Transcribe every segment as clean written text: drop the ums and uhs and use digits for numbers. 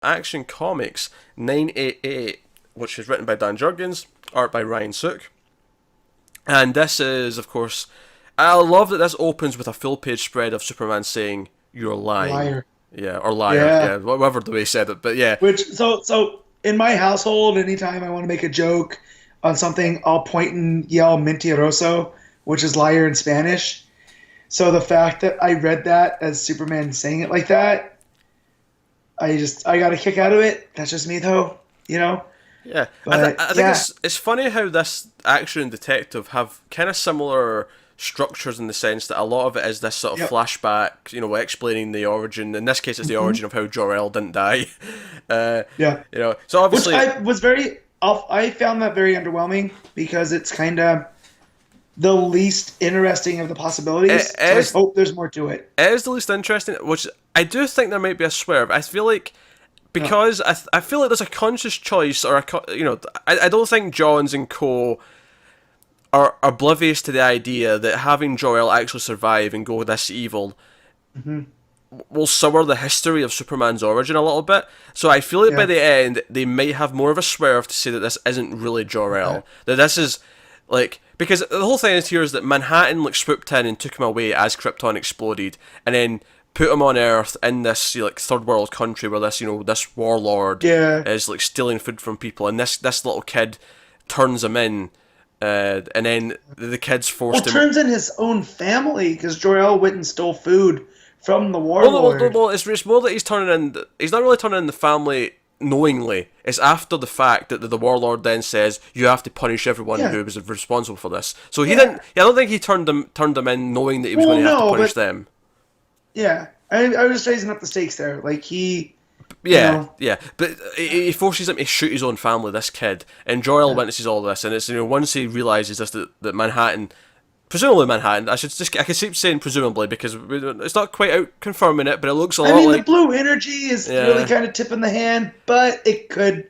Action Comics 988, which is written by Dan Jurgens, art by Ryan Sook. And this is, of course, I love that this opens with a full page spread of Superman saying, "You're lying." Liar. Yeah, or liar, Yeah. yeah, whatever the way he said it. But yeah, So in my household, anytime I want to make a joke on something, I'll point and yell mentiroso, which is liar in Spanish. So the fact that I read that as Superman saying it like that, I got a kick out of it. That's just me though, you know. yeah. But I think yeah, it's funny how this action and detective have kind of similar structures in the sense that a lot of it is this sort of yep. flashback, explaining the origin. In this case, it's the Hmm. origin of how Jor-El didn't die. Uh, Yeah. so Which obviously, I found that very underwhelming because it's kind of the least interesting of the it possibilities. So I is hope there's more to it. it is the least interesting. Which I do think there might be a swerve. I feel like Yeah. because I feel like there's a conscious choice or I don't think Johns and Co are oblivious to the idea that having Jor-El actually survive and go this evil Hmm. will sour the history of Superman's origin a little bit. So I feel like by Yeah. the end they might have more of a swerve to say that this isn't really Okay. Jor-El. That this is like because the whole thing is here is that Manhattan like swooped in and took him away as Krypton exploded, and then put him on Earth in this like third world country where this warlord Yeah. is like stealing food from people, and this little kid turns him in, and then the kids Well, forced him. turns in his own family because Jor-El went and stole food from the Well, no, warlord. it's more that he's turning in. He's not really turning in the family knowingly. It's after the fact that the warlord then says you have to punish everyone Yeah, who was responsible for this. So he yeah. didn't. Yeah, I don't think he turned them in knowing that he was Well, going to have to no, punish but them. yeah, I was just raising up the stakes there. Like you Yeah, know, yeah, but he forces him to shoot his own family. This kid, and Jor-El yeah, witnesses all this, and it's once he realizes this that Manhattan, presumably Manhattan. I could keep saying presumably because it's not quite out confirming it, but it looks a I lot mean, the like blue energy is really yeah. kind of tipping the hand, but it could,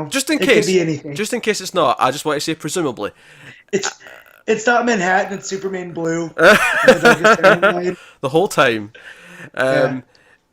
Just in it could case, be anything. just in case it's not, I just want to say presumably. It's it's not Manhattan, it's Superman Blue in the Darkest Timeline. The whole time. Yeah, Um,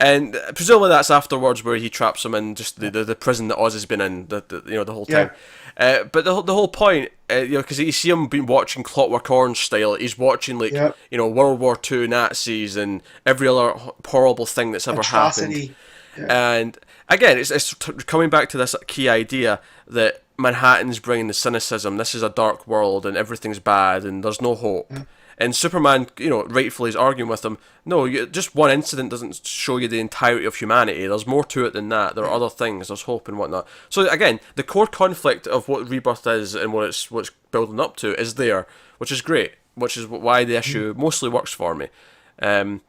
and presumably that's afterwards where he traps him in just the prison that Oz has been in the whole time. yeah, But the whole point, because you see him been watching Clockwork Orange style, he's watching like yeah. World War Two Nazis and every other horrible thing that's ever happened. Atrocity. Yeah, And again, it's coming back to this key idea that Manhattan's bringing the cynicism. This is a dark world, and everything's bad, and there's no hope. yeah, And Superman, rightfully is arguing with him. No, just one incident doesn't show you the entirety of humanity. There's more to it than that. There are yeah. other things. There's hope and whatnot. So again, the core conflict of what Rebirth is and what's building up to is there, which is great. Which is why the issue mostly works for me. Um,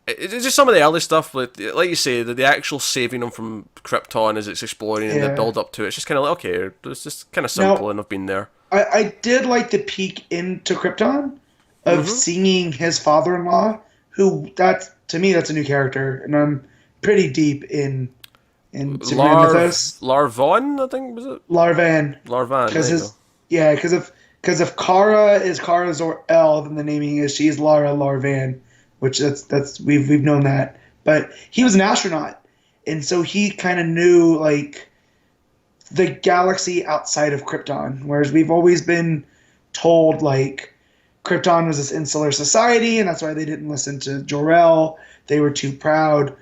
it's just some of the early stuff, like you say, the actual saving them from Krypton as it's exploring and the Yeah. build up to it. It's just kind of like, okay, it's just kind of simple Now, and I've been there. I did like the peek into Krypton of Mm-hmm. seeing his father-in-law, who that's to me that's a new character, and I'm pretty deep in Superman mythos. Larvon, I think was it Larvan, Larvan. because There you go. his yeah, because if Kara is Kara Zor-El, then the naming is she's Lara Larvan, which that's we've known that. But he was an astronaut, and so he kind of knew like the galaxy outside of Krypton, whereas we've always been told like Krypton was this insular society, and that's why they didn't listen to Jor-El. They were too proud.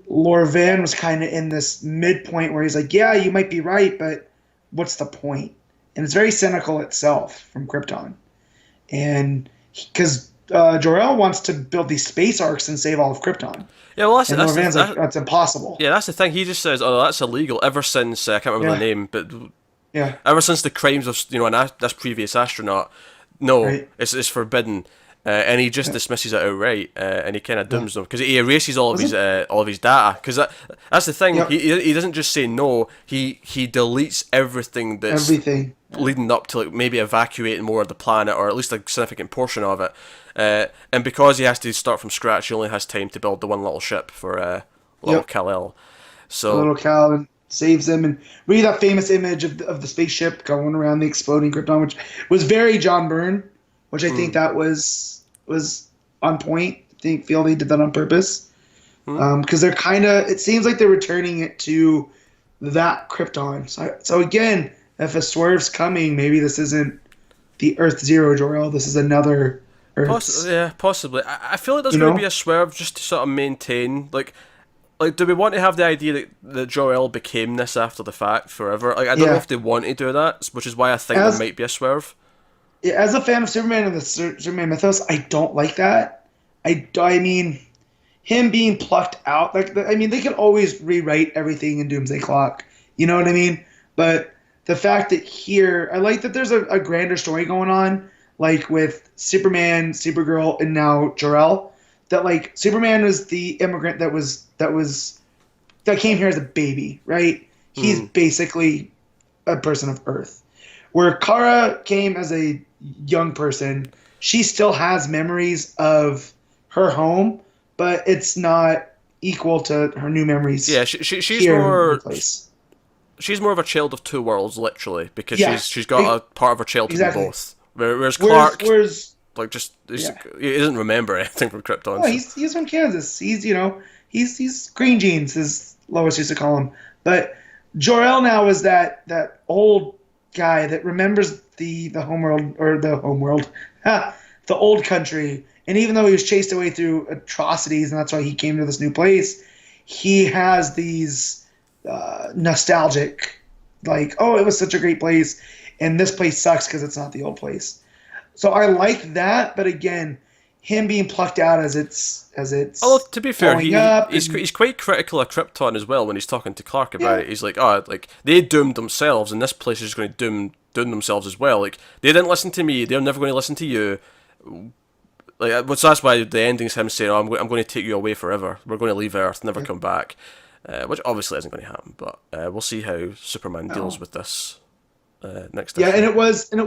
Lorvan was kind of in this midpoint where he's like, yeah, you might be right, but what's the point? And it's very cynical itself from Krypton. And because Jor-El wants to build these space arcs and save all of Krypton. Yeah, well, And Lorvan's like, that's impossible. yeah, that's the thing. He just says, "Oh, that's illegal." Ever since I can't remember the Yeah, name, but yeah, ever since the crimes of this previous astronaut, no, right. it's forbidden. And he just Yeah, dismisses it outright, and he kind of yeah. dooms them because he erases Was it? all of his data. Because that's the thing. Yep, He doesn't just say no. He deletes everything that's everything. Yeah, leading up to like maybe evacuating more of the planet or at least a significant portion of it. And because he has to start from scratch, he only has time to build the one little ship for little yep. Kal-El. The So little Cal saves him, and read that famous image of the spaceship going around the exploding Krypton, which was very John Byrne, which I think that was on point. I think feel they did that on purpose. because they're kind of. It seems like they're returning it to that Krypton. So again, if a swerve's coming, maybe this isn't the Earth Zero Jor-El. This is another Earth. Yeah, possibly. I feel like there's going to be a swerve just to sort of maintain, like, do we want to have the idea that Jor-El became this after the fact forever? Like, I don't know if they want to do that, which is why I think there might be a swerve. As a fan of Superman and the Superman mythos, I don't like that. I mean, him being plucked out, like, I mean, they can always rewrite everything in Doomsday Clock. You know what I mean? But the fact that here, I like that there's a grander story going on, like with Superman, Supergirl, and now Jor-El. That like Superman was the immigrant that came here as a baby, right? He's basically a person of Earth. Where Kara came as a young person, she still has memories of her home, but it's not equal to her new memories. Yeah, she's more. She's more of a child of two worlds, literally, because she's got a part of her childhood in both. Whereas Clark, like, he doesn't remember anything from Krypton. Oh, he's from Kansas. He's green jeans, as Lois used to call him. But Jor-El now is that old guy that remembers the homeworld, or the old country. And even though he was chased away through atrocities, and that's why he came to this new place, he has these nostalgic, like, oh, it was such a great place, and this place sucks because it's not the old place. So I like that, but again, him being plucked out as it's although to be fair, he's quite critical of Krypton as well when he's talking to Clark about it. He's like, like, they doomed themselves, and this place is just going to doom themselves as well. Like, they didn't listen to me, they're never going to listen to you. Like, that's why the ending's him saying, I'm going to take you away forever. We're going to leave Earth, never come back. Which obviously isn't going to happen, but we'll see how Superman deals with this next issue. Yeah, and it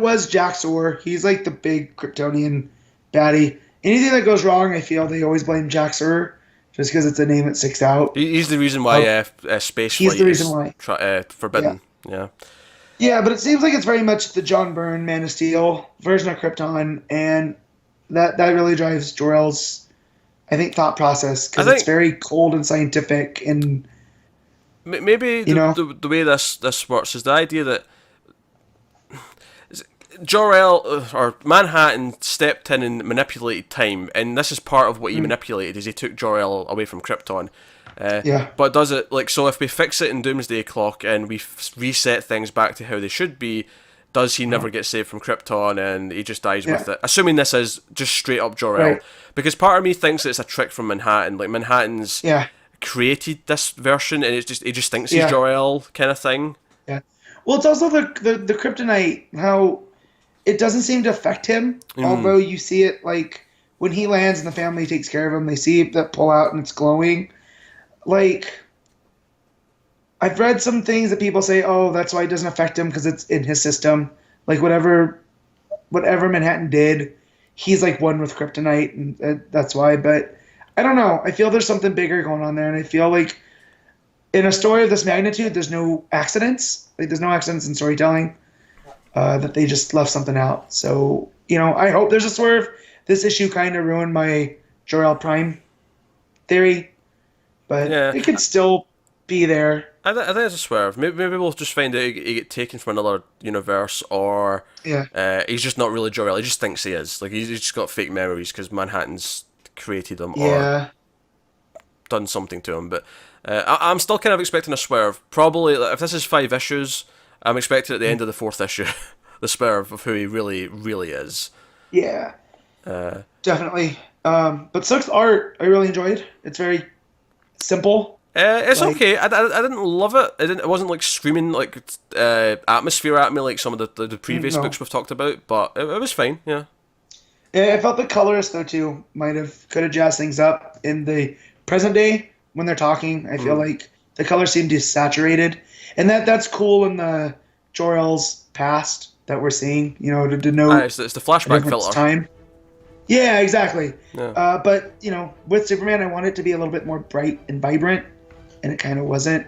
was Jax-Ur. He's like the big Kryptonian baddie. Anything that goes wrong, I feel they always blame Jax-Ur just because it's a name that sticks out. He's the reason why space flight is forbidden. Yeah, but it seems like it's very much the John Byrne Man of Steel version of Krypton, and that really drives Jor-El's, I think, thought process, because it's very cold and scientific, and maybe the way this works is the idea that Jor-El or Manhattan stepped in and manipulated time, and this is part of what he manipulated, is he took Jor-El away from Krypton. But does it, like, so if we fix it in Doomsday Clock and we reset things back to how they should be, does he never get saved from Krypton and he just dies with it? Assuming this is just straight up Jor-El. Right. Because part of me thinks that it's a trick from Manhattan. Like, Manhattan's created this version and he just thinks he's Jor-El kind of thing. Yeah. Well, it's also the kryptonite, how it doesn't seem to affect him. Although you see it, like, when he lands and the family takes care of him, they see that pull out and it's glowing. Like, I've read some things that people say, oh, that's why it doesn't affect him, because it's in his system. Like, whatever Manhattan did, he's like one with kryptonite, and that's why. But I don't know. I feel there's something bigger going on there, and I feel like in a story of this magnitude, there's no accidents. Like, there's no accidents in storytelling. That they just left something out. So, I hope there's a swerve. This issue kind of ruined my Jor-El Prime theory, but it could still be there. I think it's a swerve. Maybe we'll just find out he get taken from another universe, or he's just not really Jor-El. He just thinks he is. Like, he's just got fake memories because Manhattan's created him or done something to him. But I'm still kind of expecting a swerve. Probably, if this is 5 issues, I'm expecting at the end of the 4th issue the swerve of who he really, really is. Yeah, definitely. But Silk's art, I really enjoyed. It's very simple. It's okay. I didn't love it. It wasn't like screaming like atmosphere at me like some of the previous books we've talked about, but it was fine. Yeah. I felt the colorist though too could have jazzed things up in the present day when they're talking. I feel like the color seemed desaturated, and that's cool in the Jor-El's past that we're seeing. To know it's the flashback filter. Time. Yeah, exactly. Yeah. But with Superman, I want it to be a little bit more bright and vibrant, and it kind of wasn't.